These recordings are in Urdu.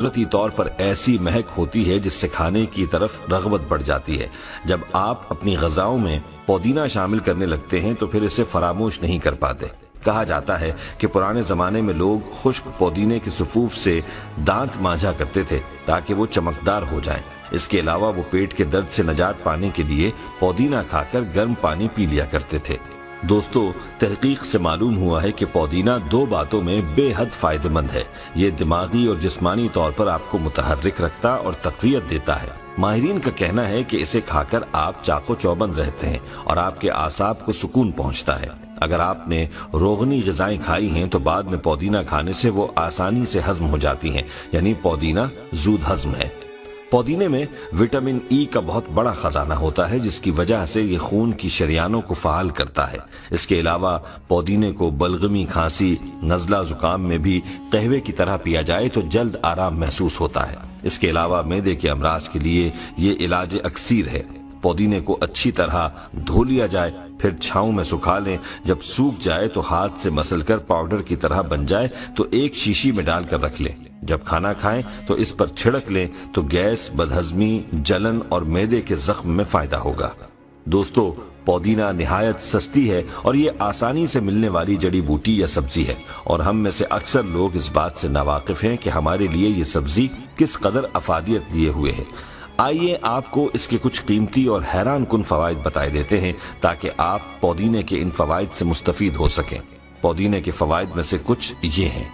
قدرتی طور پر ایسی مہک ہوتی ہے جس سے کھانے کی طرف رغبت بڑھ جاتی ہے۔ جب آپ اپنی غذاؤں میں پودینہ شامل کرنے لگتے ہیں تو پھر اسے فراموش نہیں کر پاتے۔ کہا جاتا ہے کہ پرانے زمانے میں لوگ خشک پودینے کے صفوف سے دانت مانجھا کرتے تھے تاکہ وہ چمکدار ہو جائیں۔ اس کے علاوہ وہ پیٹ کے درد سے نجات پانے کے لیے پودینہ کھا کر گرم پانی پی لیا کرتے تھے۔ دوستو، تحقیق سے معلوم ہوا ہے کہ پودینہ دو باتوں میں بے حد فائدہ مند ہے۔ یہ دماغی اور جسمانی طور پر آپ کو متحرک رکھتا اور تقویت دیتا ہے۔ ماہرین کا کہنا ہے کہ اسے کھا کر آپ چاق و چوبند رہتے ہیں اور آپ کے اعصاب کو سکون پہنچتا ہے۔ اگر آپ نے روغنی غذائیں کھائی ہیں تو بعد میں پودینہ کھانے سے وہ آسانی سے ہضم ہو جاتی ہیں، یعنی پودینہ زود ہضم ہے۔ پودینے میں وٹامن ای کا بہت بڑا خزانہ ہوتا ہے جس کی وجہ سے یہ خون کی شریانوں کو فعال کرتا ہے۔ اس کے علاوہ پودینے کو بلغمی، کھانسی، نزلہ، زکام میں بھی قہوے کی طرح پیا جائے تو جلد آرام محسوس ہوتا ہے۔ اس کے علاوہ معدے کے امراض کے لیے یہ علاج اکسیر ہے۔ پودینے کو اچھی طرح دھو لیا جائے، پھر چھاؤں میں سکھا لیں۔ جب سوکھ جائے تو ہاتھ سے مسل کر پاؤڈر کی طرح بن جائے تو ایک شیشی میں ڈال کر رکھ لیں۔ جب کھانا کھائیں تو اس پر چھڑک لیں تو گیس، بدہضمی، جلن اور معدے کے زخم میں فائدہ ہوگا۔ دوستو، پودینہ نہایت سستی ہے اور یہ آسانی سے ملنے والی جڑی بوٹی یا سبزی ہے، اور ہم میں سے اکثر لوگ اس بات سے ناواقف ہیں کہ ہمارے لیے یہ سبزی کس قدر افادیت لیے ہوئے ہے۔ آئیے آپ کو اس کے کچھ قیمتی اور حیران کن فوائد بتائے دیتے ہیں تاکہ آپ پودینے کے ان فوائد سے مستفید ہو سکیں۔ پودینے کے فوائد میں سے کچھ یہ ہیں۔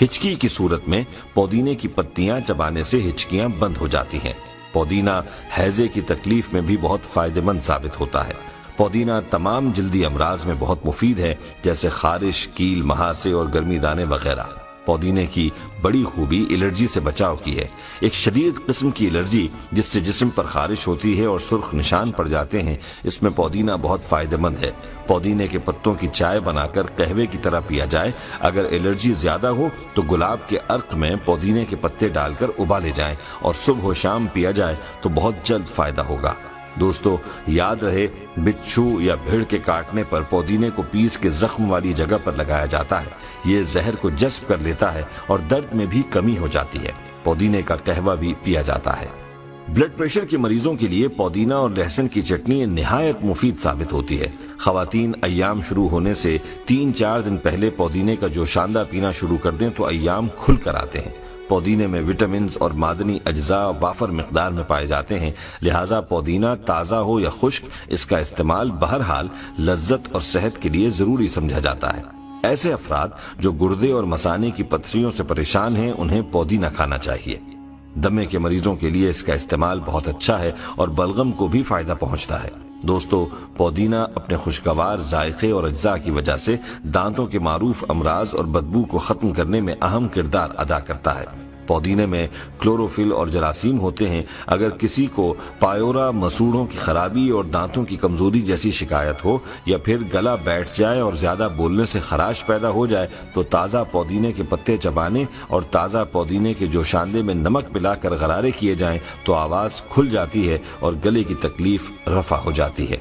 ہچکی کی صورت میں پودینے کی پتیاں چبانے سے ہچکیاں بند ہو جاتی ہیں۔ پودینہ ہیضے کی تکلیف میں بھی بہت فائدہ مند ثابت ہوتا ہے۔ پودینہ تمام جلدی امراض میں بہت مفید ہے، جیسے خارش، کیل، مہاسے اور گرمی دانے وغیرہ۔ پودینے کی بڑی خوبی الرجی سے بچاؤ کی ہے۔ ایک شدید قسم کی الرجی جس سے جسم پر خارش ہوتی ہے اور سرخ نشان پڑ جاتے ہیں، اس میں پودینہ بہت فائدہ مند ہے۔ پودینے کے پتوں کی چائے بنا کر قہوے کی طرح پیا جائے۔ اگر الرجی زیادہ ہو تو گلاب کے عرق میں پودینے کے پتے ڈال کر ابالے جائیں اور صبح و شام پیا جائے تو بہت جلد فائدہ ہوگا۔ دوستو، یاد رہے، بچھو یا بھیڑ کے کاٹنے پر پودینے کو پیس کے زخم والی جگہ پر لگایا جاتا ہے۔ یہ زہر کو جذب کر لیتا ہے اور درد میں بھی کمی ہو جاتی ہے۔ پودینے کا قہوہ بھی پیا جاتا ہے۔ بلڈ پریشر کے مریضوں کے لیے پودینہ اور لہسن کی چٹنی نہایت مفید ثابت ہوتی ہے۔ خواتین ایام شروع ہونے سے 3-4 دن پہلے پودینے کا جوشاندہ پینا شروع کر دیں تو ایام کھل کر آتے ہیں۔ پودینے میں وٹامنز اور معدنی اجزاء وافر مقدار میں پائے جاتے ہیں، لہٰذا پودینہ تازہ ہو یا خشک، اس کا استعمال بہرحال لذت اور صحت کے لیے ضروری سمجھا جاتا ہے۔ ایسے افراد جو گردے اور مثانے کی پتھریوں سے پریشان ہیں، انہیں پودینہ کھانا چاہیے۔ دمے کے مریضوں کے لیے اس کا استعمال بہت اچھا ہے اور بلغم کو بھی فائدہ پہنچتا ہے۔ دوستو، پودینہ اپنے خوشگوار ذائقے اور اجزاء کی وجہ سے دانتوں کے معروف امراض اور بدبو کو ختم کرنے میں اہم کردار ادا کرتا ہے۔ پودینے میں کلوروفل اور جراثیم ہوتے ہیں۔ اگر کسی کو پایورا، مسوڑھوں کی خرابی اور دانتوں کی کمزوری جیسی شکایت ہو، یا پھر گلا بیٹھ جائے اور زیادہ بولنے سے خراش پیدا ہو جائے، تو تازہ پودینے کے پتے چبانے اور تازہ پودینے کے جوشاندے میں نمک ملا کر غرارے کیے جائیں تو آواز کھل جاتی ہے اور گلے کی تکلیف رفع ہو جاتی ہے۔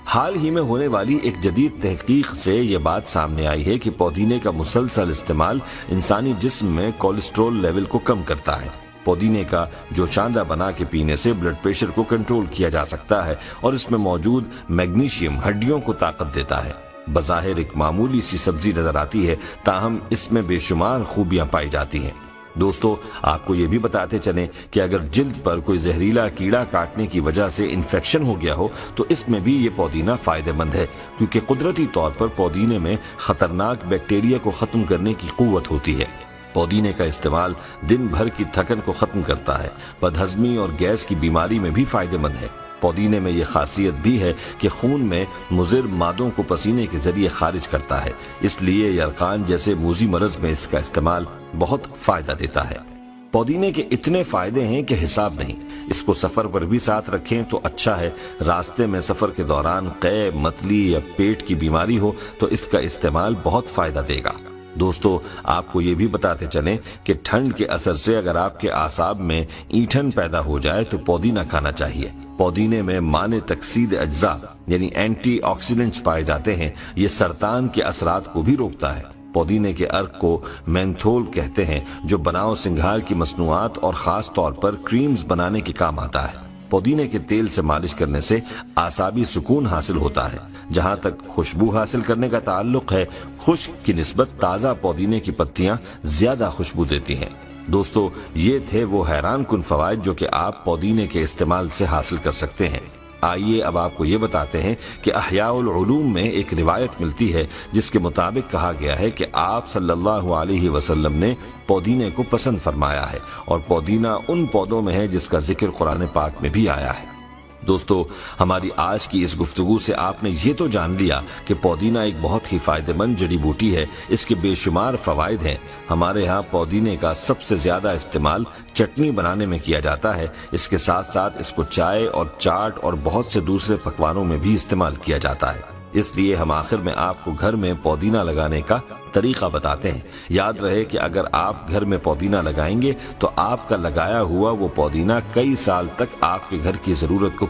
حال ہی میں ہونے والی ایک جدید تحقیق سے یہ بات سامنے آئی ہے کہ پودینے کا مسلسل استعمال انسانی جسم میں کولیسٹرول لیول کو کم کرتا ہے۔ پودینے کا جوشاندہ بنا کے پینے سے بلڈ پریشر کو کنٹرول کیا جا سکتا ہے اور اس میں موجود میگنیشیم ہڈیوں کو طاقت دیتا ہے۔ بظاہر ایک معمولی سی سبزی نظر آتی ہے، تاہم اس میں بے شمار خوبیاں پائی جاتی ہیں۔ دوستو، آپ کو یہ بھی بتاتے چلیں کہ اگر جلد پر کوئی زہریلا کیڑا کاٹنے کی وجہ سے انفیکشن ہو گیا ہو تو اس میں بھی یہ پودینہ فائدہ مند ہے، کیونکہ قدرتی طور پر پودینے میں خطرناک بیکٹیریا کو ختم کرنے کی قوت ہوتی ہے۔ پودینے کا استعمال دن بھر کی تھکن کو ختم کرتا ہے۔ بدہضمی اور گیس کی بیماری میں بھی فائدہ مند ہے۔ پودینے میں یہ خاصیت بھی ہے کہ خون میں مضر مادوں کو پسینے کے ذریعے خارج کرتا ہے، اس لیے یرقان جیسے موذی مرض میں اس کا استعمال بہت فائدہ دیتا ہے۔ پودینے کے اتنے فائدے ہیں کہ حساب نہیں۔ اس کو سفر پر بھی ساتھ رکھیں تو اچھا ہے۔ راستے میں سفر کے دوران قے، متلی یا پیٹ کی بیماری ہو تو اس کا استعمال بہت فائدہ دے گا۔ دوستو، آپ کو یہ بھی بتاتے چلیں کہ ٹھنڈ کے اثر سے اگر آپ کے اعصاب میں اینٹھن پیدا ہو جائے تو پودینہ کھانا چاہیے۔ پودینے میں مانع تکسید اجزاء یعنی اینٹی آکسیڈنٹس پائے جاتے ہیں۔ یہ سرطان کے اثرات کو بھی روکتا ہے۔ پودینے کے عرق کو مینتھول کہتے ہیں، جو بناؤ سنگھار کی مصنوعات اور خاص طور پر کریمز بنانے کے کام آتا ہے۔ پودینے کے تیل سے مالش کرنے سے اعصابی سکون حاصل ہوتا ہے۔ جہاں تک خوشبو حاصل کرنے کا تعلق ہے، خشک کی نسبت تازہ پودینے کی پتیاں زیادہ خوشبو دیتی ہیں۔ دوستو، یہ تھے وہ حیران کن فوائد جو کہ آپ پودینے کے استعمال سے حاصل کر سکتے ہیں۔ آئیے اب آپ کو یہ بتاتے ہیں کہ احیاء العلوم میں ایک روایت ملتی ہے جس کے مطابق کہا گیا ہے کہ آپ صلی اللہ علیہ وسلم نے پودینے کو پسند فرمایا ہے، اور پودینہ ان پودوں میں ہے جس کا ذکر قرآن پاک میں بھی آیا ہے۔ دوستو، ہماری آج کی اس گفتگو سے آپ نے یہ تو جان لیا کہ پودینہ ایک بہت ہی فائدہ مند جڑی بوٹی ہے، اس کے بے شمار فوائد ہیں۔ ہمارے ہاں پودینے کا سب سے زیادہ استعمال چٹنی بنانے میں کیا جاتا ہے، اس کے ساتھ ساتھ اس کو چائے اور چاٹ اور بہت سے دوسرے پکوانوں میں بھی استعمال کیا جاتا ہے۔ اس لیے ہم آخر میں آپ کو گھر میں پودینہ لگانے کا طریقہ بتاتے ہیں۔ یاد رہے کہ اگر آپ گھر میں پودینہ لگائیں گے تو آپ کا لگایا ہوا وہ پودینہ کئی سال تک آپ کے گھر کی ضرورت کو